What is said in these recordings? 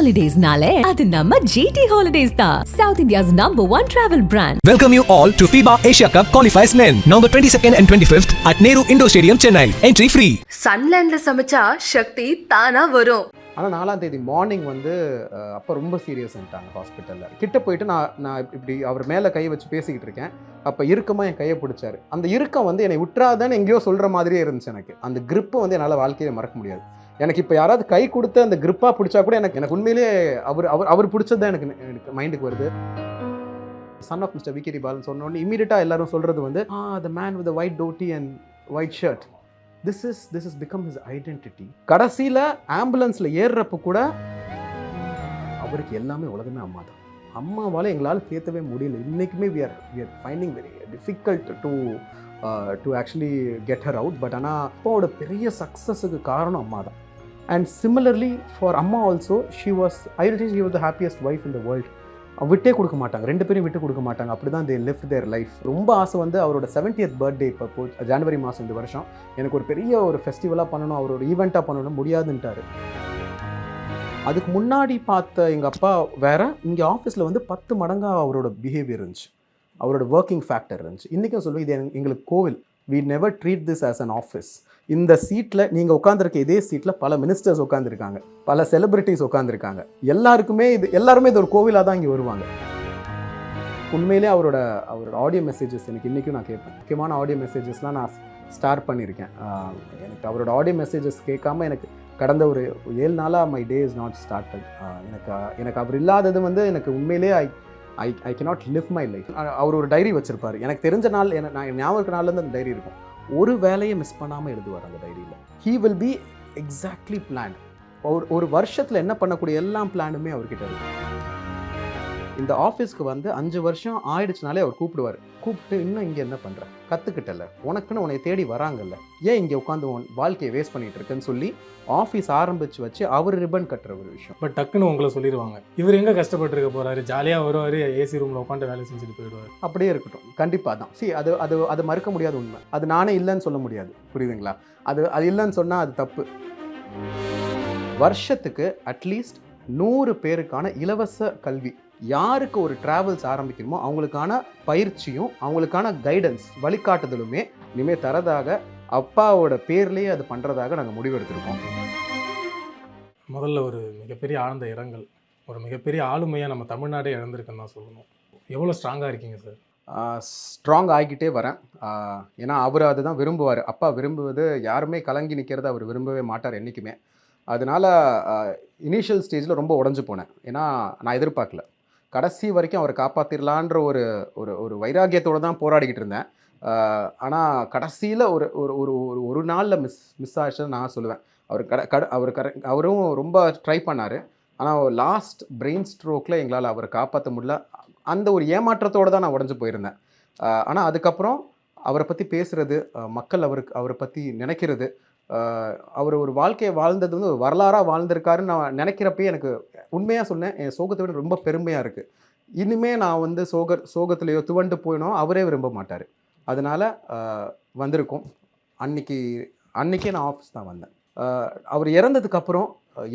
Holidays-nale, adu namma GT Holidays da. South India's #1 travel brand. Welcome you all to FIBA Asia Cup qualifiers men, November 22nd and 25th at Nehru Indoor Stadium, Chennai. Entry free. சன்லேண்ட்ல சமைச்சா சக்தி தானா வரும். ஆனால் 4ஆம் தேதி morning வந்து அப்போ ரொம்ப சீரியஸ்ன்ட்டாங்க ஹாஸ்பிட்டலில். கிட்ட போயிட்டு நான் இப்படி அவர் மேலே கை வச்சு பேசிக்கிட்டு இருக்கேன். அப்போ இறுக்கமாக என் கையை பிடிச்சாரு. அந்த இறுக்கம் வந்து என்னை விட்டுறாதான்னு எங்கேயோ சொல்கிற மாதிரியே இருந்துச்சு. எனக்கு அந்த கிரிப்பை வந்து என்னால் வாழ்க்கையை மறக்க முடியாது. எனக்கு இப்போ யாராவது கை கொடுத்து அந்த கிரிப்பாக பிடிச்சா கூட எனக்கு உண்மையிலே அவர் பிடிச்சது தான் எனக்கு மைண்டுக்கு வருது. Son of mister V K Balan சொன்னோடனே இமீடியட்டாக எல்லாரும் சொல்கிறது வந்து the man with white dhoti and white shirt. This is become his identity. கடைசியில் ஆம்புலன்ஸில் ஏறுறப்ப கூட அவருக்கு எல்லாமே உலகமே அம்மா தான். அம்மாவால் எங்களால் தேர்த்தவே முடியல. இன்றைக்குமே we are finding very difficult to actually get her out. But ஆனால் அப்பாவோட பெரிய சக்ஸஸுக்கு காரணம் அம்மா தான். அண்ட் சிமிலர்லி ஃபார் அம்மா also she was the happiest wife in the world. விட்டே கொடுக்க மாட்டாங்க, 2 பேரும் விட்டு கொடுக்க மாட்டாங்க. அப்படி தான் they lived their life. ரொம்ப ஆசை வந்து அவரோட 70th பர்த்டே இப்போ ஜனவரி மாதம் இந்த வருஷம் எனக்கு ஒரு பெரிய ஒரு ஃபெஸ்டிவலாக பண்ணணும், அவர் ஒரு ஈவெண்ட்டாக பண்ணணும், முடியாதுன்ட்டார். அதுக்கு முன்னாடி பார்த்த எங்கள் அப்பா வேறு, இங்கே ஆஃபீஸில் வந்து 10 மடங்காக அவரோட பிஹேவியர் இருந்துச்சு, அவரோட ஒர்க்கிங் ஃபேக்டர் இருந்துச்சு. இன்றைக்கும் சொல்லுவேன், இது எங்களுக்கு கோவில். we never treat this as an office. இந்த சீட்டில் நீங்கள் உட்காந்துருக்க இதே சீட்டில் பல மினிஸ்டர்ஸ் உட்காந்துருக்காங்க, பல செலிபிரிட்டிஸ் உட்காந்துருக்காங்க. எல்லாருமே இது ஒரு கோவிலாக தான் இங்கே வருவாங்க. உண்மையிலே அவரோட ஆடியோ மெசேஜஸ் எனக்கு இன்றைக்கும் நான் கேட்பேன். முக்கியமான ஆடியோ மெசேஜஸ்லாம் நான் ஸ்டார்ட் பண்ணியிருக்கேன். எனக்கு அவரோட ஆடியோ மெசேஜஸ் கேட்காம எனக்கு கடந்த ஒரு 7 நாளாக my day is not started. எனக்கு அவர் இல்லாதது வந்து எனக்கு உண்மையிலே I cannot live my life. அவர் ஒரு டைரி வச்சுருப்பார். எனக்கு தெரிஞ்ச நாள் நான் ஞாபகம் இருக்க நாள்லேருந்து அந்த டைரி இருக்கும். ஒரு வேலையை மிஸ் பண்ணாமல் எழுதுவார் அந்த டைரியில். He will be exactly plan. ஒரு வருஷத்தில் என்ன பண்ணக்கூடிய எல்லா பிளானுமே அவர்கிட்ட இருக்கும். இந்த ஆஃபீஸ்க்கு வந்து 5 வருஷம் ஆயிடுச்சுனாலே அவர் கூப்பிட்டு இன்னும் இங்கே என்ன பண்ணுற, கற்றுக்கிட்டல, உனக்குன்னு உன்னை தேடி வராங்கல்ல, ஏன் இங்கே உட்காந்து உன் வாழ்க்கையை வேஸ்ட் பண்ணிகிட்டு இருக்குன்னு சொல்லி ஆஃபீஸ் ஆரம்பித்து வச்சு அவர் ரிப்பன் கட்டுற ஒரு விஷயம். பட் டக்குன்னு உங்களை சொல்லிடுவாங்க, இவர் எங்கே கஷ்டப்பட்டுருக்க போகிறாரு, ஜாலியாக வருவார், ஏசி ரூமில் உட்காந்து வேலை செஞ்சுட்டு போயிடுவார். அப்படியே இருக்கட்டும், கண்டிப்பாக தான். அது மறுக்க முடியாத உண்மை. அது நானே இல்லைன்னு சொல்ல முடியாது, புரியுதுங்களா? அது இல்லைன்னு சொன்னால் அது தப்பு. வருஷத்துக்கு அட்லீஸ்ட் 100 பேருக்கான இலவச கல்வி, யாருக்கு ஒரு ட்ராவல்ஸ் ஆரம்பிக்கணுமோ அவங்களுக்கான பயிற்சியும் அவங்களுக்கான கைடன்ஸ் வழிகாட்டுதலுமே இனிமேல் தரதாக அப்பாவோட பேர்லேயே அது பண்ணுறதாக நாங்கள் முடிவெடுத்திருக்கோம். முதல்ல ஒரு மிகப்பெரிய ஆழ்ந்த இரங்கல், ஒரு மிகப்பெரிய ஆளுமையாக நம்ம தமிழ்நாடே இழந்திருக்குன்னு தான் சொல்லணும். எவ்வளோ ஸ்ட்ராங்காக இருக்கீங்க சார்? ஸ்ட்ராங் ஆகிக்கிட்டே வரேன். ஏன்னா அவர் அதுதான் விரும்புவார். அப்பா விரும்புவது யாருமே கலங்கி நிற்கிறத அவர் விரும்பவே மாட்டார் என்றைக்குமே. அதனால் இனிஷியல் ஸ்டேஜில் ரொம்ப உடஞ்சி போனேன். ஏன்னா நான் எதிர்பார்க்கல. கடைசி வரைக்கும் அவரை காப்பாற்றிடலான்ற ஒரு வைராக்கியத்தோடு தான் போராடிக்கிட்டு இருந்தேன். ஆனால் கடைசியில் ஒரு நாளில் மிஸ் ஆச்சுன்னு நான் சொல்லுவேன். அவரும் ரொம்ப ட்ரை பண்ணார். ஆனால் லாஸ்ட் பிரெயின் ஸ்ட்ரோக்கில் எங்களால் அவரை காப்பாற்ற முடியல. அந்த ஒரு ஏமாற்றத்தோடு தான் நான் உடஞ்சி போயிருந்தேன். ஆனால் அதுக்கப்புறம் அவரை பற்றி பேசுகிறது, மக்கள் அவரை பற்றி நினைக்கிறது, அவர் ஒரு வாழ்க்கையை வாழ்ந்தது வந்து ஒரு வரலாறாக வாழ்ந்திருக்காருன்னு நான் நினைக்கிறப்பே எனக்கு உண்மையாக சொன்னேன், என் சோகத்தை விட ரொம்ப பெருமையாக இருக்குது. இனிமேல் நான் வந்து சோகத்துலேயோ துவண்டு போயினோம் அவரே விரும்ப மாட்டார். அதனால் வந்திருக்கோம். அன்றைக்கே நான் ஆஃபீஸ் தான் வந்தேன். அவர் இறந்ததுக்கப்புறம்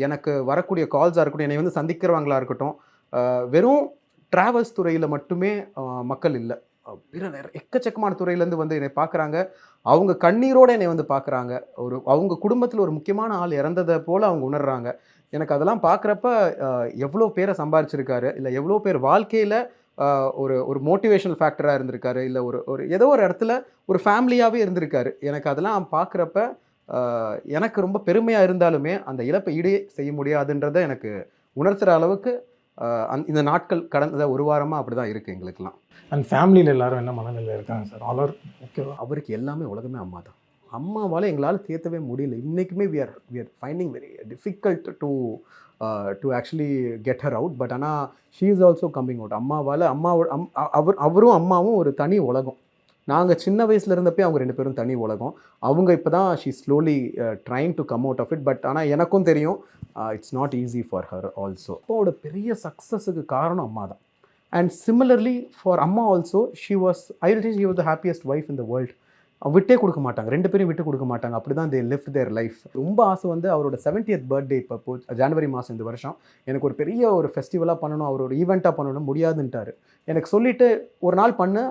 எனக்கு வரக்கூடிய கால்ஸாக இருக்கட்டும், என்னை வந்து சந்திக்கிறவங்களாக இருக்கட்டும், வெறும் ட்ராவல்ஸ் துறையில் மட்டுமே மக்கள் இல்லை, எக்கச்சக்கமான துறையிலேருந்து வந்து என்னை பார்க்குறாங்க. அவங்க கண்ணீரோடு என்னை வந்து பார்க்குறாங்க. அவங்க குடும்பத்தில் ஒரு முக்கியமான ஆள் இறந்ததை போல் அவங்க உணர்கிறாங்க. எனக்கு அதெல்லாம் பார்க்குறப்ப எவ்வளோ பேரை சம்பாரிச்சிருக்காரு, இல்லை எவ்வளோ பேர் வாழ்க்கையில் ஒரு மோட்டிவேஷனல் ஃபேக்டராக இருந்திருக்காரு, இல்லை ஒரு ஏதோ ஒரு இடத்துல ஒரு ஃபேமிலியாகவே இருந்திருக்காரு. எனக்கு அதெல்லாம் பார்க்குறப்ப எனக்கு ரொம்ப பெருமையாக இருந்தாலுமே அந்த இழப்பை ஈடே செய்ய முடியாதுன்றதை எனக்கு உணர்த்துகிற அளவுக்கு இந்த நாட்கள் கடந்த ஒரு வாரமாக அப்படி தான் இருக்குது எங்களுக்கெல்லாம். அண்ட் ஃபேமிலியில் எல்லாரும் என்ன மனநிலையில் இருக்காங்க சார்? ஓகேவா? அவருக்கு எல்லாமே உலகமே அம்மா தான். அம்மாவால் எங்களால் தேர்த்தவே முடியல. இன்றைக்குமே we are finding very difficult to actually get her out. But ஆனால் she is also coming out. அவரும் அம்மாவும் ஒரு தனி உலகம். நாங்கள் சின்ன வயசில் இருந்தப்பே அவங்க 2 பேரும் தனி உலகம். அவங்க இப்போ தான் she slowly trying to come out of it. But ஆனால் எனக்கும் தெரியும் it's not easy for her also. அப்பாவோட பெரிய சக்ஸஸுக்கு காரணம் அம்மா தான். அண்ட் சிமிலர்லி ஃபார் அம்மா also she was the happiest wife in the world. விட்டே கொடுக்க மாட்டாங்க, 2 பேரும் விட்டு கொடுக்க மாட்டாங்க. அப்படி தான் தே லிவ் தேர் லைஃப். ரொம்ப ஆசை வந்து அவரோட 70th பர்த்டே இப்போ ஜனவரி மாதம் இந்த வருஷம் எனக்கு ஒரு பெரிய ஒரு ஃபெஸ்டிவலாக பண்ணணும், அவர் ஒரு ஈவெண்ட்டாக பண்ணணும், முடியாதுன்ட்டார். எனக்கு சொல்லிவிட்டு ஒரு நாள் பண்ணு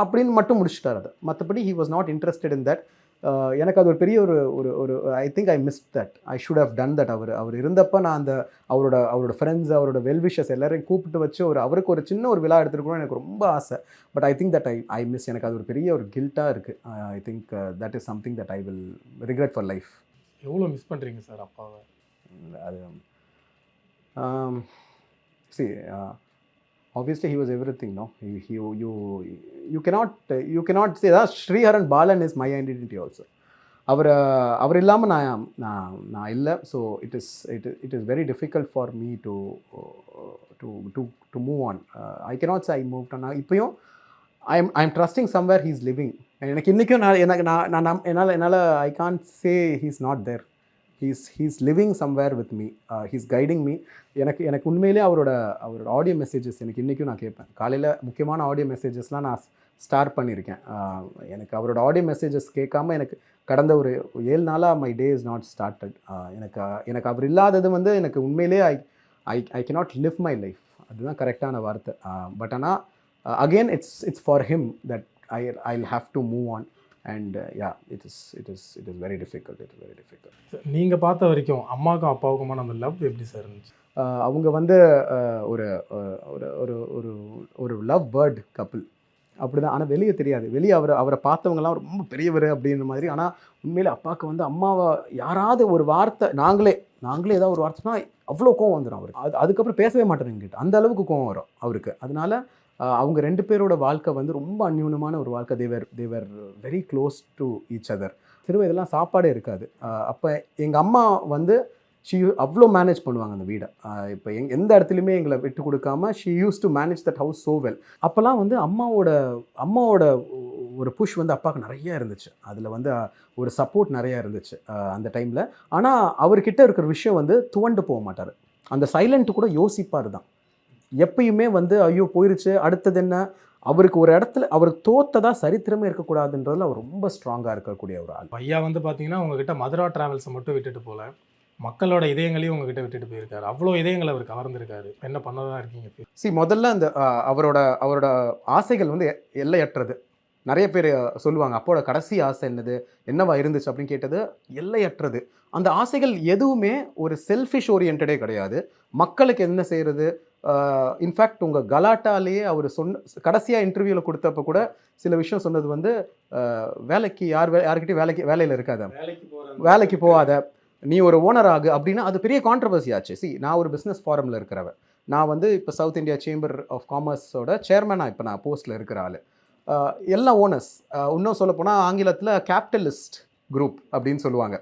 அப்படின்னு மட்டும் முடிச்சுட்டார். அதை மற்றபடி he was not interested in that. எனக்கு அது ஒரு பெரிய ஒரு ஒரு ஒரு I think I miss that. I should have done that. அவர் இருந்தப்போ நான் அந்த அவரோட ஃப்ரெண்ட்ஸ், அவரோட வெல்விஷஸ் எல்லாரையும் கூப்பிட்டு வச்சு அவருக்கு ஒரு சின்ன ஒரு விழா எடுத்துருக்கணும்னு எனக்கு ரொம்ப ஆசை. But I think that I miss. எனக்கு அது ஒரு பெரிய ஒரு கில்ட்டாக இருக்குது. ஐ think that is something that I will regret for life. எவ்வளோ மிஸ் பண்ணுறீங்க சார் அப்பாவை? அது see obviously he was everything, no? You cannot say that Sriharan Balan is my identity also. அவர் இல்லாமல் நான் இல்லை. So it is very difficult for me to move on. I cannot say I moved on. இப்போயும் I am trusting somewhere he is living. எனக்கு இன்றைக்கும் என்னால் I can't say he is not there. He's living somewhere with me. He's guiding me. எனக்கு உண்மையிலே அவரோட audio messages எனக்கு இன்றைக்கும் நான் கேட்பேன். காலையில் முக்கியமான ஆடியோ மெசேஜஸ்லாம் நான் ஸ்டார்ட் பண்ணியிருக்கேன். எனக்கு அவரோட ஆடியோ மெசேஜஸ் கேட்காம எனக்கு கடந்த ஒரு 7 நாளாக my day is not started. எனக்கு அவர் இல்லாதது வந்து எனக்கு உண்மையிலே ஐ cannot live my life. அதுதான் கரெக்டான வார்த்தை. பட் ஆனால் again it's for him that I'll have to move on. And yeah, it is very difficult. It is very difficult. நீங்கள் பார்த்த வரைக்கும் அம்மாவுக்கும் அப்பாவுக்குமான அந்த லவ் எப்படி சார் இருந்துச்சு? அவங்க வந்து ஒரு ஒரு ஒரு ஒரு லவ் பேர்ட் கப்பிள் அப்படி தான். ஆனால் வெளியே தெரியாது. வெளியே அவரை பார்த்தவங்கலாம் ரொம்ப பெரியவர் அப்படின்ற மாதிரி. ஆனால் உண்மையிலே அப்பாவுக்கு வந்து அம்மாவை யாராவது ஒரு வார்த்தை நாங்களே ஏதாவது ஒரு வார்த்தைனா அவ்வளோ கோவம் வந்துடும் அவருக்கு. அதுக்கப்புறம் பேசவே மாட்டேன் எங்கிட்ட. அந்த அளவுக்கு கோவம் வரும் அவருக்கு. அதனால அவங்க 2 பேரோட வாழ்க்கை வந்து ரொம்ப அந்யூனமான ஒரு வாழ்க்கை. They were very close to each other. சிறு வயதெல்லாம் சாப்பாடே இருக்காது. அப்போ எங்கள் அம்மா வந்து அவ்வளோ மேனேஜ் பண்ணுவாங்க அந்த வீடை. இப்போ எந்த இடத்துலையுமே எங்களை விட்டு கொடுக்காம she use to manage that house so well. அப்போல்லாம் வந்து அம்மாவோட ஒரு புஷ் வந்து அப்பாவுக்கு நிறைய இருந்துச்சு. அதில் வந்து ஒரு சப்போர்ட் நிறையா இருந்துச்சு அந்த டைமில். ஆனால் அவர்கிட்ட இருக்கிற விஷயம் வந்து துவண்டு போக மாட்டார். அந்த சைலண்ட்டு கூட யோசிப்பார் தான். எப்பயுமே வந்து ஐயோ போயிருச்சு அடுத்தது என்ன. அவருக்கு ஒரு இடத்துல அவர் தோத்ததா சரித்திரமே இருக்கக்கூடாதுன்றதுல அவர் ரொம்ப ஸ்ட்ராங்காக இருக்கக்கூடிய ஒரு ஆள். ஐயா வந்து பார்த்தீங்கன்னா உங்ககிட்ட மதுரா டிராவல்ஸை மட்டும் விட்டுட்டு போல, மக்களோட இதயங்களையும் உங்ககிட்ட விட்டுட்டு போயிருக்காரு. அவ்வளோ இதயங்களை அவர் கவர்ந்துருக்காரு. என்ன பண்ணதான் இருக்கீங்க? முதல்ல அந்த அவரோட ஆசைகள் வந்து எல்லையற்றது. நிறைய பேர் சொல்லுவாங்க அப்போட கடைசி ஆசை என்னவா இருந்துச்சு அப்படின்னு கேட்டது எல்லையற்றது. அந்த ஆசைகள் எதுவுமே ஒரு செல்ஃபிஷ் ஓரியன்டே கிடையாது. மக்களுக்கு என்ன செய்கிறது. இன்ஃபேக்ட் உங்கள் கலாட்டாலேயே அவர் கடைசியாக இன்டர்வியூவில் கொடுத்தப்போ கூட சில விஷயம் சொன்னது வந்து வேலைக்கு யார்கிட்டையும் வேலையில் இருக்காத, வேலைக்கு போகாத, நீ ஒரு ஓனர் ஆகு அப்படின்னா அது பெரிய கான்ட்ரவர்சி ஆச்சு. நான் ஒரு பிஸ்னஸ் ஃபாரமில் இருக்கிறவன். நான் வந்து இப்போ சவுத் இந்தியா சேம்பர் ஆஃப் காமர்ஸோட சேர்மனாக இப்போ நான் போஸ்ட்டில் இருக்கிற ஆள். எல்லாம் ஓனர்ஸ். இன்னும் சொல்லப்போனால் ஆங்கிலத்தில் கேபிட்டலிஸ்ட் குரூப் அப்படின்னு சொல்லுவாங்க.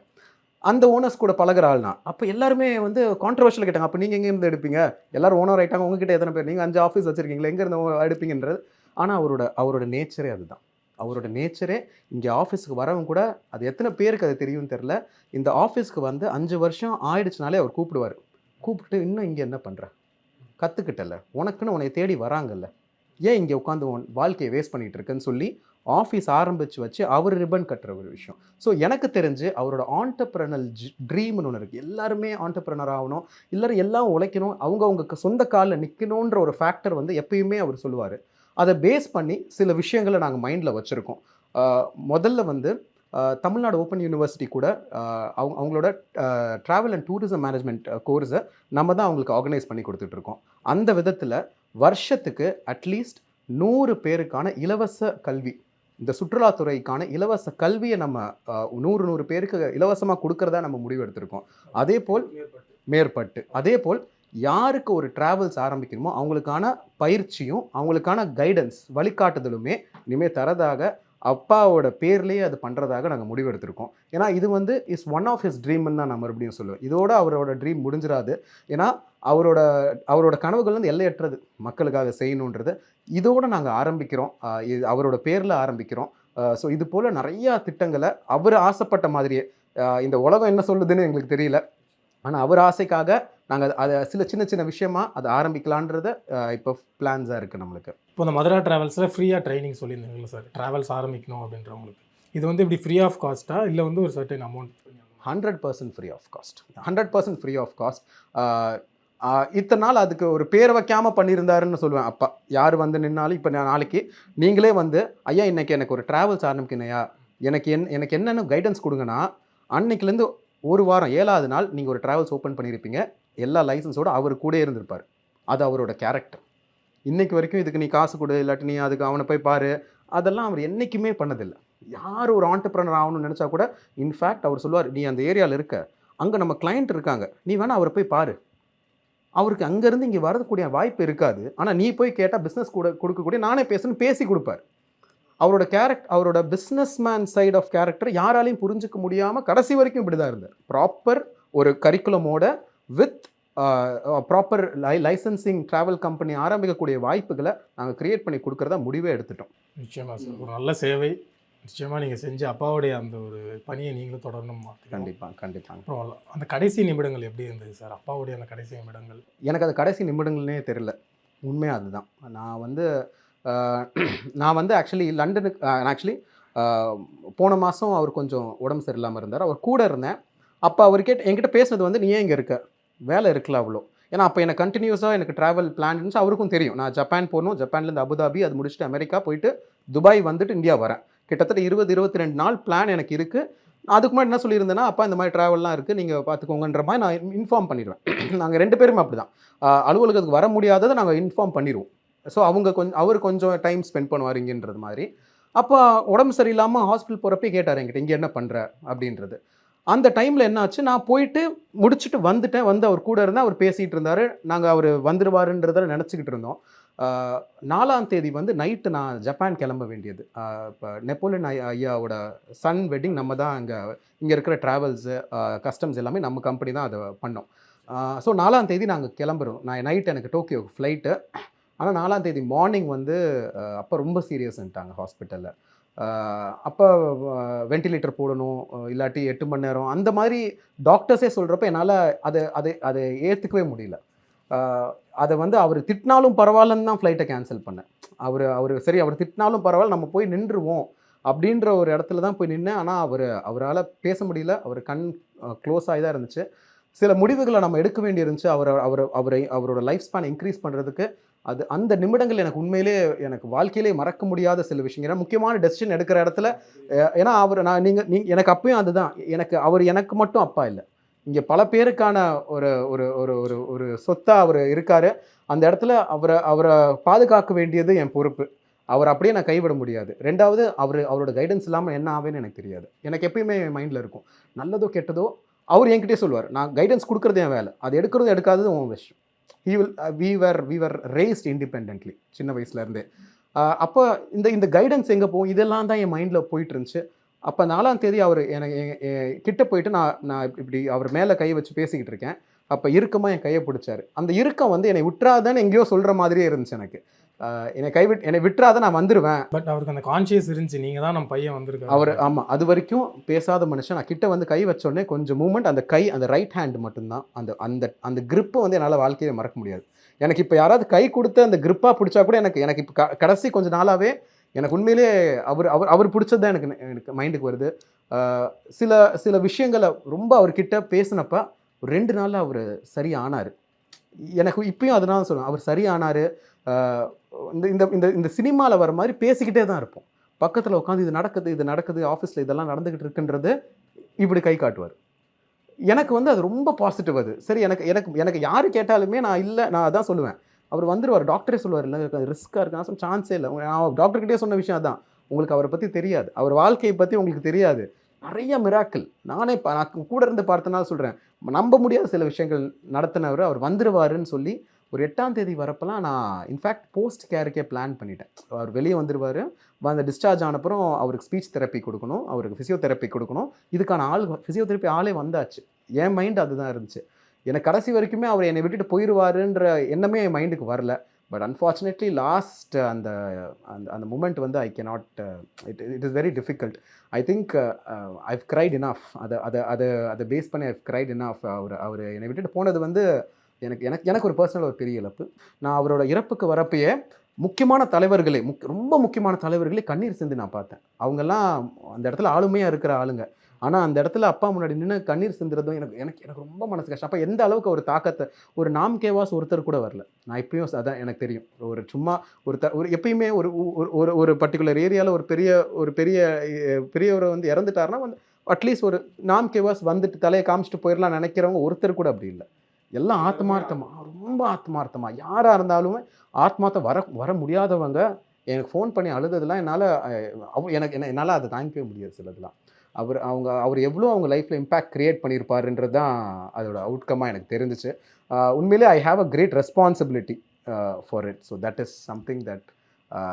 அந்த ஓனர்ஸ் கூட பழகிற ஆள்னா அப்போ எல்லாருமே வந்து கான்ட்ரவர்ஷியல் கேட்டாங்க. அப்போ நீங்கள் எங்கேருந்து எடுப்பீங்க? எல்லோரும் ஓனர் ஆகிட்டாங்க, உங்ககிட்ட எத்தனை பேர், நீங்கள் 5 ஆஃபீஸ் வச்சுருக்கீங்களா, எங்கேருந்து எடுப்பீங்கன்றது. ஆனால் அவரோட நேச்சரே அதுதான். அவரோட நேச்சரே இங்கே ஆஃபீஸுக்கு வரவங்க கூட அது எத்தனை பேருக்கு அது தெரியும்னு தெரில. இந்த ஆஃபீஸ்க்கு வந்து 5 வருஷம் ஆயிடுச்சுனாலே அவர் கூப்பிட்டு இன்னும் இங்கே என்ன பண்ணுற, கற்றுக்கிட்டல, உனக்குன்னு உன்னை தேடி வராங்கல்ல, ஏன் இங்கே உட்காந்து வாழ்க்கையை வேஸ்ட் பண்ணிகிட்டு இருக்குன்னு சொல்லி ஆஃபீஸ் ஆரம்பித்து வச்சு அவர் ரிப்பன் கட்டுற ஒரு விஷயம். ஸோ எனக்கு தெரிஞ்சு அவரோட ஆண்டர்ப்ரனல் ட்ரீம்னு ஒன்று இருக்குது. எல்லாருமே ஆண்டர்ப்ரனர் ஆகணும், எல்லாம் உழைக்கணும், அவங்க சொந்த காலில் நிற்கணுன்ற ஒரு ஃபேக்டர் வந்து எப்பயுமே அவர் சொல்லுவார். அதை பேஸ் பண்ணி சில விஷயங்களை நாங்கள் மைண்டில் வச்சுருக்கோம். முதல்ல வந்து தமிழ்நாடு ஓப்பன் யூனிவர்சிட்டி கூட அவங்களோட ட்ராவல் அண்ட் டூரிசம் மேனேஜ்மெண்ட் கோர்ஸை நம்ம தான் அவங்களுக்கு ஆர்கனைஸ் பண்ணி கொடுத்துட்ருக்கோம். அந்த விதத்தில் வருஷத்துக்கு அட்லீஸ்ட் 100 பேருக்கான இலவச கல்வி, இந்த சுற்றுலாத்துறைக்கான இலவச கல்வியை நம்ம 100 பேருக்கு இலவசமாக கொடுக்கறதா நம்ம முடிவு எடுத்திருக்கோம். அதே போல் மேற்பட்டு அதே போல் யாருக்கு ஒரு ட்ராவல்ஸ் ஆரம்பிக்கணுமோ அவங்களுக்கான பயிற்சியும் அவங்களுக்கான கைடன்ஸ் வழிகாட்டுதலுமே இனிமேல் தரதாக அப்பாவோட பேர்லேயே அது பண்ணுறதாக நாங்கள் முடிவெடுத்திருக்கோம். ஏன்னா இது வந்து இஸ் ஒன் ஆஃப் ஹிஸ் ட்ரீம்னு தான் நான் மறுபடியும் சொல்லுவேன். இதோட அவரோட ட்ரீம் முடிஞ்சிடாது. ஏன்னா அவரோட கனவுகள் வந்து எல்லையற்றது, மக்களுக்காக செய்யணுன்றது. இதோடு நாங்கள் ஆரம்பிக்கிறோம். அவரோட பேரில் ஆரம்பிக்கிறோம். ஸோ இது போல் நிறையா திட்டங்களை அவர் ஆசைப்பட்ட மாதிரியே, இந்த உலகம் என்ன சொல்லுதுன்னு எங்களுக்கு தெரியல, ஆனால் அவர் ஆசைக்காக நாங்கள் அதை சின்ன விஷயமா அதை ஆரம்பிக்கலான்றத இப்போ பிளான்ஸாக இருக்குது நம்மளுக்கு. இப்போ இந்த மதுரா ட்ராவல்ஸில் ஃப்ரீயாக ட்ரைனிங் சொல்லியிருந்தீங்களா சார், ட்ராவல்ஸ் ஆரம்பிக்கணும் அப்படின்றவங்களுக்கு இது வந்து இப்படி ஃப்ரீ ஆஃப் காஸ்ட்டா இல்லை வந்து ஒரு certain amount? 100% free of cost. 100% free of cost. இத்தனை நாள் அதுக்கு ஒரு பேர் வைக்காமல் பண்ணியிருந்தாருன்னு சொல்லுவேன். அப்பா யார் வந்து நின்னாலும் இப்போ நாளைக்கு நீங்களே வந்து ஐயா இன்னைக்கு எனக்கு ஒரு ட்ராவல்ஸ் ஆரம்பிக்கணையா, எனக்கு என்னென்ன கைடன்ஸ் கொடுங்கன்னா, அன்னைக்குலேருந்து ஒரு வாரம் 7வது நாள் நீங்கள் ஒரு ட்ராவல்ஸ் ஓப்பன் பண்ணியிருப்பீங்க. எல்லா லைசன்ஸோடு அவர் கூட இருந்திருப்பார். அது அவரோட கேரக்டர். இன்னைக்கு வரைக்கும் இதுக்கு நீ காசு கொடு, இல்லாட்டி நீ அதுக்கு அவனை போய் பாரு, அதெல்லாம் அவர் என்றைக்குமே பண்ணதில்லை. யார் ஒரு ஆண்டர்ப்ரனர் ஆகணும்னு நினச்சா கூட இன்ஃபேக்ட் அவர் சொல்லுவார், நீ அந்த ஏரியாவில் இருக்க, அங்கே நம்ம கிளைண்ட் இருக்காங்க, நீ வேணால் அவரை போய் பாரு. அவருக்கு அங்கேருந்து இங்கே வரக்கூடிய வாய்ப்பு இருக்காது. ஆனால் நீ போய் கேட்டால் பிஸ்னஸ் கூட கொடுக்கக்கூடிய நானே பேசி கொடுப்பார். அவரோட businessman side of character யாராலையும் புரிஞ்சிக்க முடியாமல் கடைசி வரைக்கும் இப்படி தான் இருந்தார். ப்ராப்பர் ஒரு கரிக்குலமோட with proper licensing travel company ஆரம்பிக்கக்கூடிய வாய்ப்புகளை நாங்கள் கிரியேட் பண்ணி கொடுக்குறதா முடிவே எடுத்துட்டோம். நிச்சயமாக சார், ஒரு நல்ல சேவை நிச்சயமாக நீங்கள் செஞ்ச அப்பாவுடைய அந்த ஒரு பணியை நீங்களும் தொடரணும். கண்டிப்பாக. அப்புறம் அந்த கடைசி நிமிடங்கள் எப்படி இருந்தது சார், அப்பாவுடைய அந்த கடைசி நிமிடங்கள்? எனக்கு அது கடைசி நிமிடங்கள்னே தெரியல. உண்மையாக அதுதான். நான் வந்து ஆக்சுவலி லண்டனுக்கு போன மாதம் அவர் கொஞ்சம் உடம்பு சரியில்லாமல் இருந்தார். அவர் கூட இருந்தேன். அப்போ அவர் என்கிட்ட பேசுனது வந்து, நீ ஏன் இங்கே இருக்க, வேலை இருக்குல்ல அவ்வளோ. ஏன்னா அப்போ எனக்கு கண்டினியூஸாக எனக்கு ட்ராவல் பிளான் இருந்துச்சு. அவருக்கும் தெரியும் நான் ஜப்பான் போகணும், ஜப்பான்லேருந்து அபுதாபி, அது முடிச்சுட்டு அமெரிக்கா போயிட்டு துபாய் வந்துட்டு இந்தியா வரேன். கிட்டத்தட்ட 20-22 நாள் பிளான் எனக்கு இருக்குது. அதுக்கு முன்னாடி என்ன சொல்லியிருந்தேன்னா, அப்பா இந்த மாதிரி ட்ராவல்லாம் இருக்குது, நீங்கள் பார்த்துக்கோங்கன்ற மாதிரி நான் இன்ஃபார்ம் பண்ணிடுவேன். நாங்கள் 2 பேருமே அப்படி தான். அலுவலகத்துக்கு வர முடியாததை நாங்கள் இன்ஃபார்ம் பண்ணிடுவோம். ஸோ அவர் கொஞ்சம் டைம் ஸ்பெண்ட் பண்ணுவார் இங்கேன்றது மாதிரி. அப்போ உடம்பு சரியில்லாமல் ஹாஸ்பிட்டல் போகிறப்பே கேட்டார் என்கிட்ட, இங்கே என்ன பண்ணுற அப்படின்றது. அந்த டைமில் என்ன ஆச்சு, நான் போயிட்டு முடிச்சுட்டு வந்துட்டேன். வந்து அவர் கூட இருந்தால் அவர் பேசிகிட்டு இருந்தார். நாங்கள் அவர் வந்துடுவாருன்றதை நினச்சிக்கிட்டு இருந்தோம். 4ஆம் தேதி வந்து நைட்டு நான் ஜப்பான் கிளம்ப வேண்டியது. இப்போ நெப்போலியன் ஐயாவோட சன் வெட்டிங். நம்ம தான் இங்கே இருக்கிற ட்ராவல்ஸு கஸ்டம்ஸ் எல்லாமே நம்ம கம்பெனி தான் அதை பண்ணோம். ஸோ 4ஆம் தேதி நாங்கள் கிளம்புறோம். நைட்டு எனக்கு டோக்கியோ ஃப்ளைட்டு. ஆனால் 4ஆம் தேதி மார்னிங் வந்து அப்போ ரொம்ப சீரியஸ்ன்ட்டாங்க ஹாஸ்பிட்டலில். அப்போ வென்டிலேட்டர் போடணும், இல்லாட்டி 8 மணி நேரம் அந்த மாதிரி டாக்டர்ஸே சொல்கிறப்ப என்னால் அதை ஏற்றுக்கவே முடியல. அதை வந்து அவர் திட்டினாலும் பரவாயில்லன்னு தான் ஃப்ளைட்டை கேன்சல் பண்ணேன். அவர் சரி, அவர் திட்டினாலும் பரவாயில்ல, நம்ம போய் நின்றுவோம் அப்படின்ற ஒரு இடத்துல தான் போய் நின்னேன். ஆனால் அவரால் பேச முடியல. அவர் கண் க்ளோஸ் ஆகி தான் இருந்துச்சு. சில முடிவுகளை நம்ம எடுக்க வேண்டி இருந்துச்சு. அவரோட லைஃப் ஸ்பேன் இன்க்ரீஸ் பண்ணுறதுக்கு. அந்த நிமிடங்கள் எனக்கு உண்மையிலே எனக்கு வாழ்க்கையிலே மறக்க முடியாத சில விஷயங்கள். ஏன்னா முக்கியமான டெசிஷன் எடுக்கிற இடத்துல, ஏன்னா எனக்கு அப்பயும் அதுதான், எனக்கு மட்டும் அப்பா இல்லை, இங்கே பல பேருக்கான ஒரு ஒரு ஒரு ஒரு ஒரு சொத்தாக அவர் இருக்கார். அந்த இடத்துல அவரை பாதுகாக்க வேண்டியது என் பொறுப்பு. அவர் அப்படியே நான் கைவிட முடியாது. 2வது அவரோட கைடன்ஸ் இல்லாமல் என்ன ஆவேன்னு எனக்கு தெரியாது. எனக்கு எப்பயுமே என் மைண்டில் இருக்கும், நல்லதோ கெட்டதோ அவர் என்கிட்டே சொல்லுவார். நான் கைடன்ஸ் கொடுக்குறது என் வேலை, அது எடுக்கிறது எடுக்காதது உன் விஷயம். we were raised independently சின்ன வயசுலேருந்தே. அப்போ இந்த கைடன்ஸ் எங்கே போகும், இதெல்லாம் தான் என் மைண்டில் போயிட்டு இருந்துச்சு. அப்போ 4ஆம் தேதி அவர் எனக்கு கிட்ட போயிட்டு நான் இப்படி அவர் மேலே கை வச்சு பேசிக்கிட்டு இருக்கேன். அப்போ இறுக்கமாக என் கையை பிடிச்சாரு. அந்த இறுக்கம் வந்து என்னை விட்டுறாதான்னு எங்கேயோ சொல்கிற மாதிரியே இருந்துச்சு எனக்கு. என்னை விட்டுறாத நான் வந்துடுவேன். பட் அவருக்கு அந்த கான்ஷியஸ் இருந்துச்சு, நீங்கள் தான் நம்ம பையன் வந்திருக்காரு. அவர் ஆமாம், அது வரைக்கும் பேசாத மனுஷன். நான் கிட்ட வந்து கை வச்சோடனே கொஞ்சம் மூமெண்ட், அந்த ரைட் ஹேண்ட் மட்டும்தான், அந்த கிரிப்பை வந்து என்னால் வாழ்க்கையை மறக்க முடியாது. எனக்கு இப்போ யாராவது கை கொடுத்து அந்த கிரிப்பாக பிடிச்சா கூட எனக்கு இப்போ கடைசி கொஞ்சம் நாளாகவே எனக்கு உண்மையிலே அவர் பிடிச்சது தான் எனக்கு மைண்டுக்கு வருது. சில விஷயங்களை ரொம்ப அவர்கிட்ட பேசினப்ப 2 நாளில் அவர் சரி ஆனார். எனக்கு இப்பயும் அதனால சொல்லுவேன், அவர் சரி ஆனார். இந்த சினிமாவில் வர மாதிரி பேசிக்கிட்டே தான் இருப்போம். பக்கத்தில் உட்காந்து இது நடக்குது ஆஃபீஸில் இதெல்லாம் நடந்துக்கிட்டு இருக்குன்றது இப்படி கை காட்டுவார். எனக்கு வந்து அது ரொம்ப பாசிட்டிவ். அது சரி, எனக்கு யார் கேட்டாலுமே நான் அதான் சொல்லுவேன், அவர் வந்துடுவார். டாக்டரே சொல்லுவார், இல்லை ரிஸ்க்காக இருக்கு. நான் சான்ஸே இல்லை. நான் டாக்டர்கிட்டே சொன்ன விஷயம் அதான், உங்களுக்கு அவரை பற்றி தெரியாது, அவர் வாழ்க்கையை பற்றி உங்களுக்கு தெரியாது. நிறைய மிராக்கிள் நான் கூட இருந்து பார்த்தனால சொல்கிறேன், நம்ப முடியாத சில விஷயங்கள் நடத்தினவர். அவர் வந்துடுவாருன்னு சொல்லி ஒரு 8ஆம் தேதி வரப்பெல்லாம் நான் இன்ஃபேக்ட் போஸ்ட் கேருக்கே பிளான் பண்ணிட்டேன். அவர் வெளியே வந்துடுவார், அந்த டிஸ்சார்ஜ் ஆனப்புறம் அவருக்கு ஸ்பீச் தெரப்பி கொடுக்கணும், அவருக்கு ஃபிசியோதெரப்பி கொடுக்கணும். இதுக்கான ஃபிசியோதெரப்பி ஆளே வந்தாச்சு. என் மைண்ட் அதுதான் இருந்துச்சு. எனக்கு கடைசி வரைக்குமே அவர் என்னை விட்டுட்டு போயிடுவாருன்ற எண்ணமே என் மைண்டுக்கு வரல. பட் அன்ஃபார்ச்சுனேட்லி லாஸ்ட் அந்த மூமெண்ட் வந்து I cannot, it is very difficult. I think I've cried enough. அதை பேஸ் பண்ணி ஐவ் கிரைட் இனஃப். அவர் என்னை விட்டுட்டு போனது வந்து எனக்கு ஒரு பர்சனல் ஒரு பெரிய இழப்பு. நான் அவரோட இறப்புக்கு வரப்பையே முக்கியமான தலைவர்களே ரொம்ப முக்கியமான தலைவர்களே கண்ணீர் சிந்தி நான் பார்த்தேன். அவங்கெல்லாம் அந்த இடத்துல ஆளுமையாக இருக்கிற ஆளுங்க. ஆனால் அந்த இடத்துல அப்பா முன்னாடி நின்று கண்ணீர் சிந்துறதும் எனக்கு எனக்கு எனக்கு ரொம்ப மனசு கஷ்டம். அப்போ எந்த அளவுக்கு ஒரு தாக்கத்தை ஒரு நாம் கேவாஸ் ஒருத்தர் கூட வரல. நான் இப்பயும் அதான் எனக்கு தெரியும். ஒரு சும்மா ஒரு எப்பயுமே ஒரு ஒரு ஒரு பர்டிகுலர் ஏரியாவில் ஒரு பெரியவர் வந்து இறந்துட்டாருன்னா வந்து அட்லீஸ்ட் ஒரு நாம் கேவாஸ் வந்துட்டு தலையை காமிச்சிட்டு போயிடலாம் நினைக்கிறவங்க ஒருத்தர் கூட அப்படி இல்லை. எல்லாம் ஆத்மார்த்தமாக, ரொம்ப ஆத்மார்த்தமாக, யாராக இருந்தாலுமே ஆத்மார்த்தம் வர முடியாதவங்க எனக்கு ஃபோன் பண்ணி அழுததெல்லாம் என்னால் அதை தாங்கிக்கவே முடியாது. சிலதெல்லாம் அவர் எவ்வளோ அவங்க லைஃப்பில் இம்பேக்ட் க்ரியேட் பண்ணியிருப்பாருன்றது தான் அதோட அவுட்கமாக எனக்கு தெரிஞ்சிச்சு. உண்மையிலே I have a great responsibility for it. So that is something that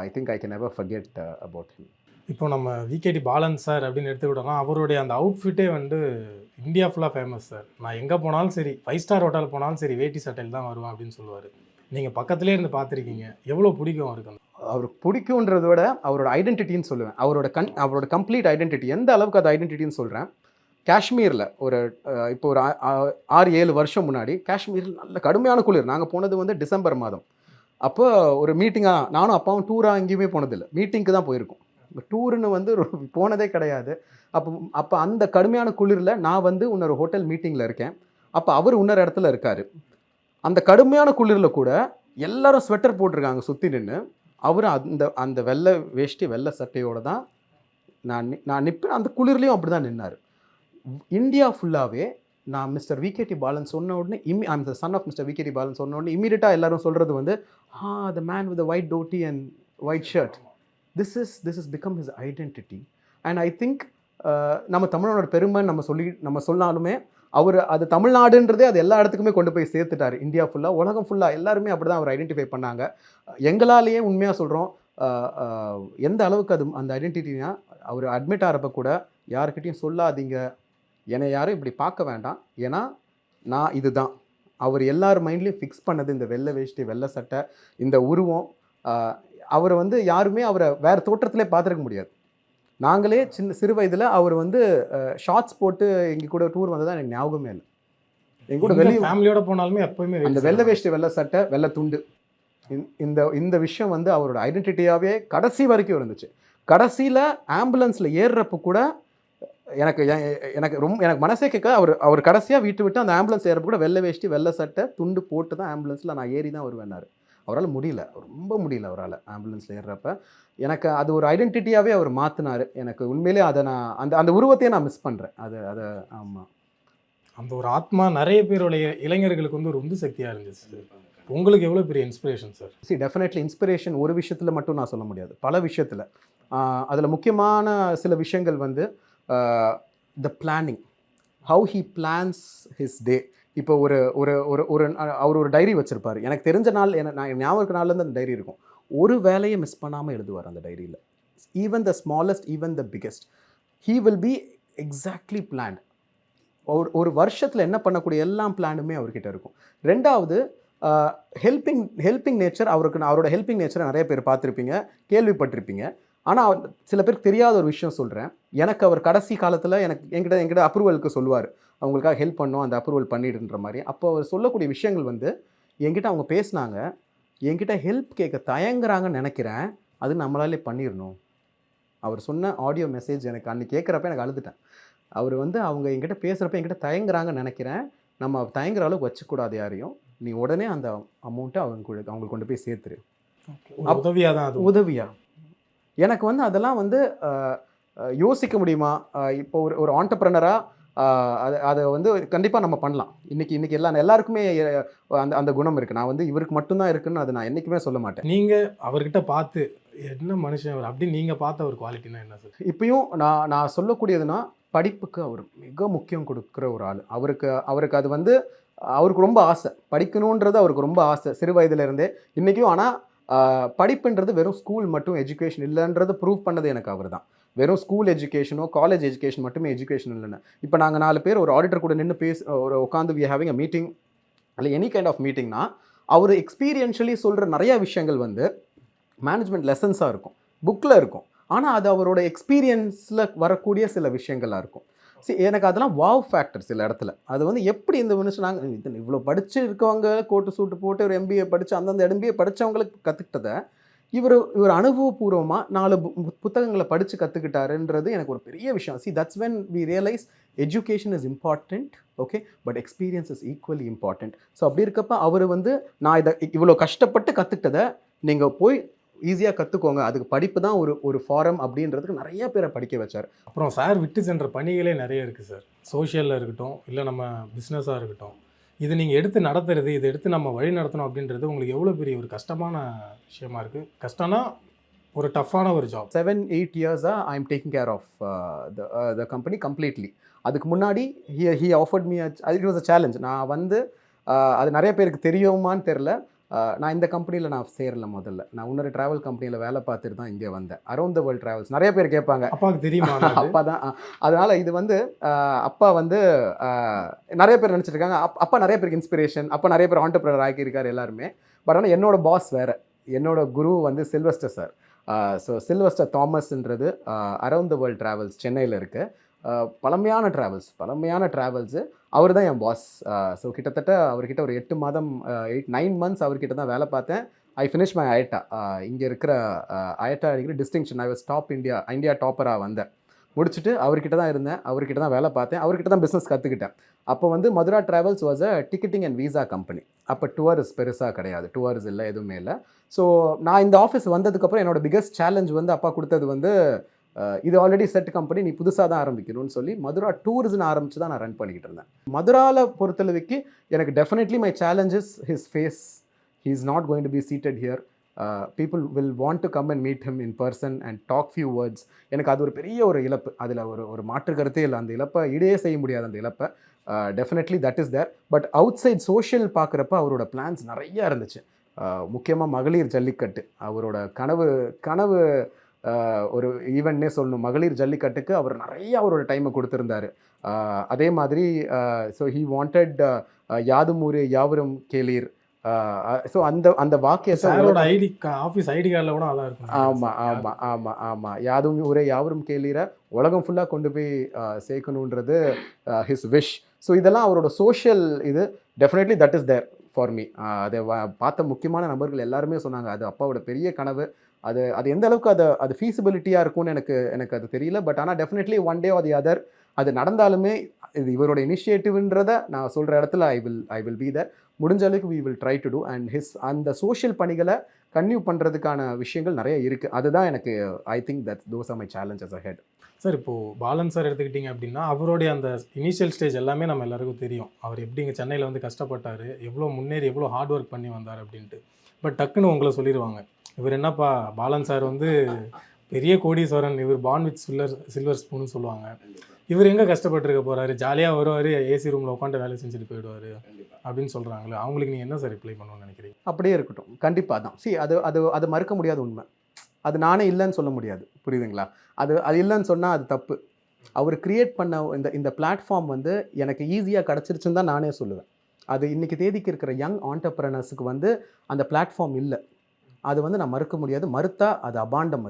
I think I can never forget about him. இப்போ நம்ம விகேடி பாலன் சார் அப்படின்னு எடுத்துக்கிட்டோம்னா அவருடைய அந்த அவுட்ஃபிட்டே வந்து இந்தியா ஃபுல்லாக ஃபேமஸ் சார். நான் எங்கே போனாலும் சரி, 5 ஸ்டார் ஹோட்டல் போனாலும் சரி, வேட்டி சட்டையில் தான் வருவேன் அப்படின்னு சொல்லுவார். நீங்கள் பக்கத்துலேயே இருந்து பார்த்துருக்கீங்க, எவ்வளோ பிடிக்கும் அவருக்கு? அவருக்கு பிடிக்குன்றத விட அவரோட ஐடென்டிட்டின்னு சொல்லுவேன். அவரோட கம்ப்ளீட் ஐடென்டிட்டி எந்த அளவுக்கு அது ஐடென்டிட்டின்னு சொல்கிறேன். காஷ்மீரில் இப்போ ஒரு 6-7 வருஷம் முன்னாடி காஷ்மீரில் நல்ல கடுமையான குளிர். நாங்கள் போனது வந்து டிசம்பர் மாதம். அப்போ ஒரு மீட்டிங்காக நானும் அப்பாவும் டூராக எங்கேயுமே போனதில்லை, மீட்டிங்க்கு தான் போயிருக்கோம். டூருன்னு வந்து போனதே கிடையாது. அப்போ அந்த கடுமையான குளிரில் நான் வந்து இன்னொரு ஹோட்டல் மீட்டிங்கில் இருக்கேன். அப்போ அவர் இன்னொரு இடத்துல இருக்கார். அந்த கடுமையான குளிரில் கூட எல்லாரும் ஸ்வெட்டர் போட்டிருக்காங்க சுற்றி நின்று. அவர் அந்த வெள்ளை வேஷ்டி வெள்ளை சட்டையோடு தான் நான் நிற்பேன். அந்த குளிர்லேயும் அப்படி தான் நின்னார். இந்தியா ஃபுல்லாகவே நான் மிஸ்டர் விகேடி பாலன் சொன்ன உடனே I'm the son of mister V K T Balan சொன்ன உடனே இமீடியட்டாக எல்லாரும் சொல்கிறது வந்து the man with white dhoti and white shirt, this is become his identity. And I think நம்ம தமிழனோட பெருமை நம்ம சொன்னாலுமே அவர் அது தமிழ்நாடுன்றதே அது எல்லா இடத்துக்குமே கொண்டு போய் சேர்த்துட்டார். இந்தியா ஃபுல்லாக, உலகம் ஃபுல்லாக எல்லாருமே அப்படி தான் அவர் ஐடென்டிஃபை பண்ணாங்க. எங்களாலேயே உண்மையாக சொல்கிறோம், எந்த அளவுக்கு அது அந்த ஐடென்டிட்டினா அவர் அட்மிட் ஆகிறப்ப கூட யாருக்கிட்டையும் சொல்லாதீங்க, என்னை யாரும் இப்படி பார்க்க வேண்டாம், ஏன்னா நான் இதுதான். அவர் எல்லார் மைண்ட்லேயும் ஃபிக்ஸ் பண்ணது இந்த வெள்ளை வேஷ்டி வெள்ளை சட்டை, இந்த உருவம். அவர் வந்து யாருமே அவரை வேறு தோற்றத்திலே பார்த்துருக்க முடியாது. நாங்களே சிறு வயதில் அவர் வந்து ஷார்ட்ஸ் போட்டு எங்கள் கூட டூர் வந்ததான் எனக்கு ஞாபகமே இல்லை. எங்கள் கூட வெளியே ஃபேமிலியோட போனாலுமே எப்போயுமே அந்த வெள்ளை வேஷ்டி வெள்ளை சட்டை வெள்ளை துண்டு, இந்த விஷயம் வந்து அவரோட ஐடென்டிட்டியாகவே கடைசி வரைக்கும் இருந்துச்சு. கடைசியில் ஆம்புலன்ஸில் ஏறுறப்போ கூட எனக்கு மனசே கேட்க அவர் கடைசியாக வீட்டு விட்டு அந்த ஆம்புலன்ஸ் ஏறப்போ கூட வெள்ளை வேஷ்டி வெள்ளை சட்டை துண்டு போட்டு தான் ஆம்புலன்ஸில் நான் ஏறி தான் வருவேன்னாரு. அவரால் முடியல, ரொம்ப முடியல அவரால் ஆம்புலன்ஸில் ஏறுறப்ப. எனக்கு அது ஒரு ஐடென்டிட்டியாகவே அவர் மாற்றினார். எனக்கு உண்மையிலே அதை நான் அந்த உருவத்தையே நான் மிஸ் பண்ணுறேன். அதை ஆமாம், அந்த ஒரு ஆத்மா நிறைய பேருடைய இளைஞர்களுக்கு வந்து ஒரு உந்து சக்தியாக இருந்துச்சு. உங்களுக்கு எவ்வளோ பெரிய இன்ஸ்பிரேஷன் சார்? டெஃபினெட்லி இன்ஸ்பிரேஷன் ஒரு விஷயத்தில் மட்டும் நான் சொல்ல முடியாது, பல விஷயத்தில். அதில் முக்கியமான சில விஷயங்கள் வந்து the planning, how he plans his day. இப்போ அவர் ஒரு டைரி வச்சுருப்பார். எனக்கு தெரிஞ்ச நாள் நான் ஞாபகம் நாள்லேருந்து அந்த டைரி இருக்கும். ஒரு வேலையை மிஸ் பண்ணாமல் எழுதுவார் அந்த டைரியில். Even the smallest, even the biggest, he will be exactly plant. ஒரு வருஷத்தில் என்ன பண்ணக்கூடிய எல்லா பிளானுமே அவர்கிட்ட இருக்கும். ரெண்டாவது ஹெல்பிங் நேச்சர். அவரோட ஹெல்பிங் நேச்சரை நிறைய பேர் பார்த்துருப்பீங்க, கேள்விப்பட்டிருப்பீங்க. ஆனால் சில பேருக்கு தெரியாத ஒரு விஷயம் சொல்கிறேன். எனக்கு அவர் கடைசி காலத்தில் என்கிட்ட அப்ரூவலுக்கு சொல்லுவார், அவங்களுக்காக ஹெல்ப் பண்ணோம், அந்த அப்ரூவல் பண்ணிடுன்ற மாதிரி. அப்போ அவர் சொல்லக்கூடிய விஷயங்கள் வந்து என்கிட்ட அவங்க பேசினாங்க, என்கிட்ட ஹெல்ப் கேட்க தயங்குறாங்கன்னு நினைக்கிறேன், அது நம்மளாலே பண்ணிடணும். அவர் சொன்ன ஆடியோ மெசேஜ் எனக்கு அன்றைக்கி கேட்குறப்ப எனக்கு அழுதுட்டேன். அவர் வந்து அவங்க என்கிட்ட பேசுகிறப்ப என்கிட்ட தயங்குறாங்கன்னு நினைக்கிறேன், நம்ம தயங்குற அளவுக்கு வச்சுக்கூடாது யாரையும், நீ உடனே அந்த அமௌண்ட்டை அவங்களுக்கு கொண்டு போய் சேர்த்துரு. உதவியாக தான் அது உதவியா. எனக்கு வந்து அதெல்லாம் வந்து யோசிக்க முடியுமா? இப்போ ஒரு ஆண்டர்ப்ரனராக அதை வந்து கண்டிப்பாக நம்ம பண்ணலாம். இன்றைக்கி எல்லாருக்குமே அந்த குணம் இருக்குது. நான் வந்து இவருக்கு மட்டும்தான் இருக்குன்னு அதை நான் என்றைக்குமே சொல்ல மாட்டேன். நீங்கள் அவர்கிட்ட பார்த்து என்ன மனுஷன் அவர் அப்படின்னு நீங்கள் பார்த்த ஒரு குவாலிட்டினா என்ன சார்? இப்பயும் நான் சொல்லக்கூடியதுன்னா, படிப்புக்கு அவர் மிக முக்கியம் கொடுக்குற ஒரு ஆள். அவருக்கு அது வந்து அவருக்கு ரொம்ப ஆசை, படிக்கணுன்றது அவருக்கு ரொம்ப ஆசை சிறு வயதுலேருந்தே இன்றைக்கும். ஆனால் படிப்புன்றது வெறும் ஸ்கூல் மட்டும் எஜுகேஷன் இல்லைன்றது ப்ரூவ் பண்ணது எனக்கு அவர் தான். வெறும் ஸ்கூல் எஜுகேஷனோ காலேஜ் எஜுகேஷன் மட்டுமே எஜுகேஷன் இல்லைன்னு. இப்போ நாங்கள் 4 பேர் ஒரு ஆடிட்டர் கூட நின்று உட்காந்து வி ஹேவிங் அ மீட்டிங், அல்ல any kind of மீட்டிங்னா, our experientially சொல்கிற நிறையா விஷயங்கள் வந்து மேனேஜ்மெண்ட் லெசன்ஸாக இருக்கும், புக்கில் இருக்கும். ஆனால் அது அவரோட எக்ஸ்பீரியன்ஸில் வரக்கூடிய சில விஷயங்களாக இருக்கும். எனக்கு அதெல்லாம் வாவ் ஃபேக்டர் சில இடத்துல. அது வந்து எப்படி இந்த மனுஷன் நாங்கள் இவ்வளோ படித்து இருக்கவங்க கோட்டு சூட்டு போட்டு ஒரு MBA படித்து அந்தந்த MBA படித்தவங்களுக்கு கற்றுக்கிட்டதை இவர் அனுபவபூர்வமாக 4 புத்தகங்களை படித்து கற்றுக்கிட்டாருன்றது எனக்கு ஒரு பெரிய விஷயம். That's when we realize education is important, okay, but experience is equally important. So அப்படி இருக்கப்ப அவர் வந்து நான் இதை இவ்வளோ கஷ்டப்பட்டு கற்றுக்கிட்டதை நீங்கள் போய் ஈஸியாக கற்றுக்கோங்க, அதுக்கு படிப்பு தான் ஒரு ஃபாரம் அப்படின்றதுக்கு நிறைய பேரை படிக்க வச்சார். அப்புறம் சார் விட்டு சென்ற பணிகளே நிறைய இருக்குது சார். சோஷியலில் இருக்கட்டும், இல்லை நம்ம பிஸ்னஸாக இருக்கட்டும், இது நீங்கள் எடுத்து நடத்துறது, இதை எடுத்து நம்ம வழி நடத்தணும் அப்படின்றது உங்களுக்கு எவ்வளோ பெரிய ஒரு கஷ்டமான விஷயமா இருக்குது? கஷ்டம்னா ஒரு டஃப்பான ஒரு ஜாப். 7-8 இயர்ஸாக I am taking care of the company completely. அதுக்கு முன்னாடி he offered me it was a challenge. நான் வந்து அது நிறைய பேருக்கு தெரியுமான்னு தெரில. நான் இந்த கம்பெனியில் நான் சேரல. முதல்ல நான் இன்னொரு ட்ராவல் கம்பெனியில் வேலை பார்த்துட்டு தான் இங்கே வந்தேன். Around the world travels. நிறைய பேர் கேட்பாங்க, அப்பாவுக்கு தெரியுமா? அப்பா தான். அதனால் இது வந்து அப்பா வந்து நிறைய பேர் நினச்சிட்டு இருக்காங்க அப்பா நிறைய பேருக்கு இன்ஸ்பிரேஷன், அப்பா நிறைய பேர் ஆண்டர்ப்ரனர் ஆக்கியிருக்காரு எல்லாருமே. பட் ஆனால் என்னோட பாஸ் வேறு. என்னோட குரு வந்து சில்வஸ்டர் சார். ஸோ சில்வஸ்டர் தாமஸ்ன்றது அரௌண்ட் த வேர்ல்ட் ட்ராவல்ஸ் சென்னையில் இருக்குது. பழமையான ட்ராவல்ஸு. அவர் தான் என் பாஸ். ஸோ கிட்டத்தட்ட அவர்கிட்ட ஒரு 8-9 மந்த்ஸ் அவர்கிட்ட தான் வேலை பார்த்தேன். I finish my IATA. இங்கே இருக்கிற ஐட்டா அடிக்கிற distinction, I was top India டாப்பராக வந்தேன். முடிச்சுட்டு அவர்கிட்ட தான் இருந்தேன், அவர்கிட்ட தான் வேலை பார்த்தேன், அவர்கிட்ட தான் பிஸ்னஸ் கற்றுக்கிட்டேன். அப்போ வந்து Madura travels was a ticketing and visa company. அப்போ டூர்ஸ் பெருசாக கிடையாது, டூர்ஸ் இல்லை, எதுவுமே இல்லை. ஸோ நான் இந்த ஆஃபீஸ் வந்ததுக்கப்புறம் என்னோட பிகஸ்ட் சேலஞ்ச் வந்து அப்பா கொடுத்தது வந்து இது ஆல்ரெடி செட் கம்பெனி, நீ புதுசாக தான் ஆரம்பிக்கணும்னு சொல்லி மதுரா டூர்ஸ்னு ஆரம்பித்து தான் நான் ரன் பண்ணிக்கிட்டு இருந்தேன். மதுராவில் பொறுத்தளவுக்கு எனக்கு definitely my challenges his face. He is not going to be seated here. People will want to come and meet him in person and talk few words. எனக்கு அது ஒரு பெரிய ஒரு இழப்பு. அதில் ஒரு மாற்று கருத்தே இல்லை. அந்த இழப்பை ஈடே செய்ய முடியாது. அந்த இழப்பை definitely that is there. But outside social பார்க்குறப்ப அவரோட பிளான்ஸ் நிறையா இருந்துச்சு. முக்கியமாக மகளிர் ஜல்லிக்கட்டு அவரோட கனவு ஒரு ஈவெண்ட்னே சொல்லணும். மகளிர் ஜல்லிக்கட்டுக்கு அவர் நிறைய அவரோட டைமை கொடுத்துருந்தாரு. அதே மாதிரி ஸோ ஹீ வாண்டட் யாதும் ஊரே யாவரும் கேளீர். ஸோ அந்த வாக்கியத்தை ஆஃபீஸ் ஐடி கார்டில் கூட அதான் இருக்கும். ஆமாம் யாதும் ஊரே யாவரும் கேளீரை உலகம் ஃபுல்லாக கொண்டு போய் சேர்க்கணுன்றது ஹிஸ் விஷ். ஸோ இதெல்லாம் அவரோட சோஷியல் இது. Definitely that is there for me. அதை பார்த்த முக்கியமான நபர்கள் எல்லாருமே சொன்னாங்க அது அப்பாவோட பெரிய கனவு. அது எந்த அளவுக்கு அது ஃபீஸிபிலிட்டியாக இருக்கும்னு எனக்கு அது தெரியல. பட் ஆனால் definitely one day or the other அது நடந்தாலுமே இது இவரோட இனிஷியேட்டிவ்ன்றதை நான் சொல்கிற இடத்துல ஐ வில் பி தேர். முடிஞ்ச அளவுக்கு we will try to do and அந்த சோஷியல் பணிகளை கன்டினியூ பண்ணுறதுக்கான விஷயங்கள் நிறைய இருக்குது. அதுதான் எனக்கு I think that those are my challenges ahead. Sir இப்போது பாலன் சார் எடுத்துக்கிட்டிங்க அப்படின்னா அவருடைய அந்த இனிஷியல் ஸ்டேஜ் எல்லாமே நம்ம எல்லாருக்கும் தெரியும். அவர் எப்படி இங்கே சென்னையில் வந்து கஷ்டப்பட்டார், எவ்வளோ முன்னேறி எவ்வளோ ஹார்ட் ஒர்க் பண்ணி வந்தார் அப்படின்ட்டு. பட் டக்குன்னு உங்களை சொல்லிடுவாங்க இவர் என்னப்பா பாலன் சார் வந்து பெரிய கோடீஸ்வரன், இவர் பான் வித் சில்வர் ஸ்பூன்னு சொல்லுவாங்க. இவர் எங்கே கஷ்டப்பட்டுருக்க போகிறாரு, ஜாலியாக வருவார், ஏசி ரூமில் உட்காந்து வேலை செஞ்சுட்டு போயிடுவார் அப்படின்னு சொல்கிறாங்களே, அவங்களுக்கு நீங்கள் என்ன சார் ரிப்ளை பண்ணணும்னு நினைக்கிறீங்க? அப்படியே இருக்கட்டும், கண்டிப்பாக தான். அது மறுக்க முடியாத உண்மை. அது நானே இல்லைன்னு சொல்ல முடியாது, புரியுதுங்களா? அது இல்லைன்னு சொன்னால் அது தப்பு. அவர் க்ரியேட் பண்ண இந்த பிளாட்ஃபார்ம் வந்து எனக்கு ஈஸியாக கிடச்சிருச்சுன்னு தான் நானே சொல்லுவேன். அது இன்றைக்கி தேதிக்கு இருக்கிற யங் ஆண்டர்ப்ரனர்ஸுக்கு வந்து அந்த பிளாட்ஃபார்ம் இல்லை. அது வந்து நான் மறுக்க முடியாது. மறுத்தா அது அபாண்டம்.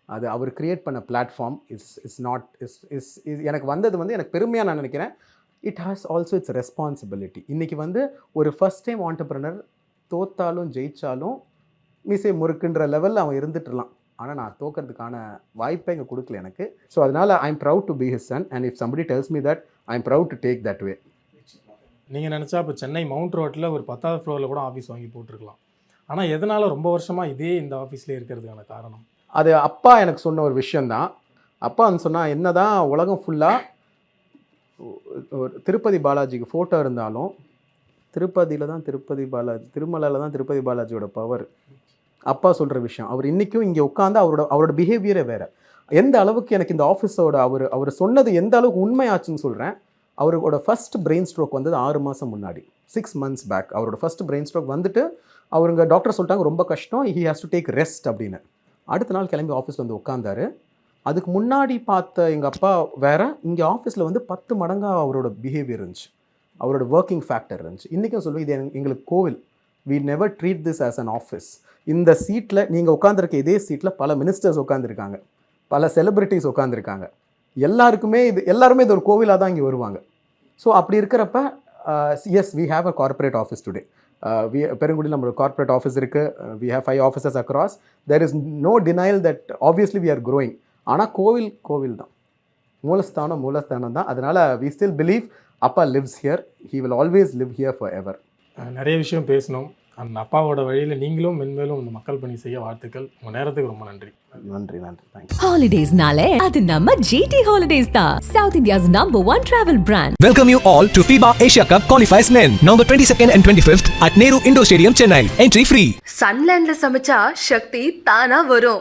அது அவர் க்ரியேட் பண்ண பிளாட்ஃபார்ம் இஸ் எனக்கு வந்தது வந்து எனக்கு பெருமையாக நான் நினைக்கிறேன். It has also it's responsibility. இன்றைக்கி வந்து ஒரு ஃபஸ்ட் டைம் ஆண்டர்ப்ரனர் தோத்தாலும் ஜெயித்தாலும் மீசை முறுக்குன்ற லெவலில் அவன் இருந்துட்டுலாம். ஆனால் நான் தோக்கிறதுக்கான வாய்ப்பை இங்கே கொடுக்கல எனக்கு. ஸோ அதனால் I am proud to be his son and if somebody டெல்ஸ் me that I am proud to take that way. நீங்கள் நினச்சா இப்போ சென்னை மவுண்ட் ரோட்டில் ஒரு 10வது ஃப்ளோரில் கூட ஆஃபீஸ் வாங்கி போட்டிருக்கலாம். ஆனால் எதனால் ரொம்ப வருஷமாக இந்த ஆஃபீஸ்லேயே இருக்கிறதுக்கான காரணம்? அது அப்பா எனக்கு சொன்ன ஒரு விஷயந்தான். அப்பா வந்து சொன்னால் என்ன தான் உலகம் ஃபுல்லாக ஒரு திருப்பதி பாலாஜிக்கு ஃபோட்டோ இருந்தாலும் திருமலையில் தான் திருப்பதி பாலாஜியோட பவர். அப்பா சொல்கிற விஷயம் அவர் இன்றைக்கும் இங்கே உட்காந்து அவரோட பிஹேவியரே வேறு. எந்த அளவுக்கு எனக்கு இந்த ஆஃபீஸோட அவர் சொன்னது எந்த அளவுக்கு உண்மையாச்சுன்னு சொல்கிறேன். அவரோட ஃபஸ்ட் பிரெயின் ஸ்ட்ரோக் வந்தது 6 மாதம் முன்னாடி, 6 months பேக். அவரோட ஃபஸ்ட் பிரெயின் ஸ்ட்ரோக் வந்துட்டு அவருங்க டாக்டர் சொல்லிட்டாங்க ரொம்ப கஷ்டம், he has to take rest அப்படின்னு. அடுத்த நாள் கிளம்பி ஆஃபீஸில் வந்து உட்காந்தாரு. அதுக்கு முன்னாடி பார்த்த எங்கள் அப்பா வேறு, இங்கே ஆஃபீஸில் வந்து 10 மடங்காக அவரோட பிஹேவியர் இருந்துச்சு, அவரோட ஒர்க்கிங் ஃபேக்டர் இருந்துச்சு. இன்றைக்கும் சொல்லுவேன், இது எங்களுக்கு கோவில். We never treat this as an office. இந்த சீட்டில் நீங்கள் உட்காந்துருக்க இதே சீட்டில் பல மினிஸ்டர்ஸ் உட்காந்துருக்காங்க, பல செலிப்ரிட்டிஸ் உட்காந்துருக்காங்க. எல்லாருமே இது ஒரு கோவிலாக தான் இங்கே வருவாங்க. ஸோ அப்படி இருக்கிறப்ப yes we have a corporate office today. பெருங்குடியில் நம்மளோட கார்ப்பரேட் ஆஃபீஸ் இருக்குது, we have 5 offices across. There is no denial that obviously we are growing. ஆனால் கோவில் தான், மூலஸ்தானம் தான். அதனால் we still believe அப்பா lives here, he will always live here forever. நிறைய விஷயம் பேசணும். அந்த அப்பாவோட வழியில் நீங்களும் மென்மேலும் இந்த மக்கள் பணி செய்ய வாழ்த்துக்கள். உங்கள் நேரத்துக்கு ரொம்ப நன்றி. நன்றி தேங்க்ஸ். Holidays-nale அது நம்ம GT Holidays தான். South India's #1 travel brand. Welcome you all to FIBA Asia Cup Qualifiers Men, November 22nd and 25th at Nehru Indoor Stadium, Chennai. Entry free. சன்லேண்ட்ல சமைச்சா சக்தி தானா வரும்.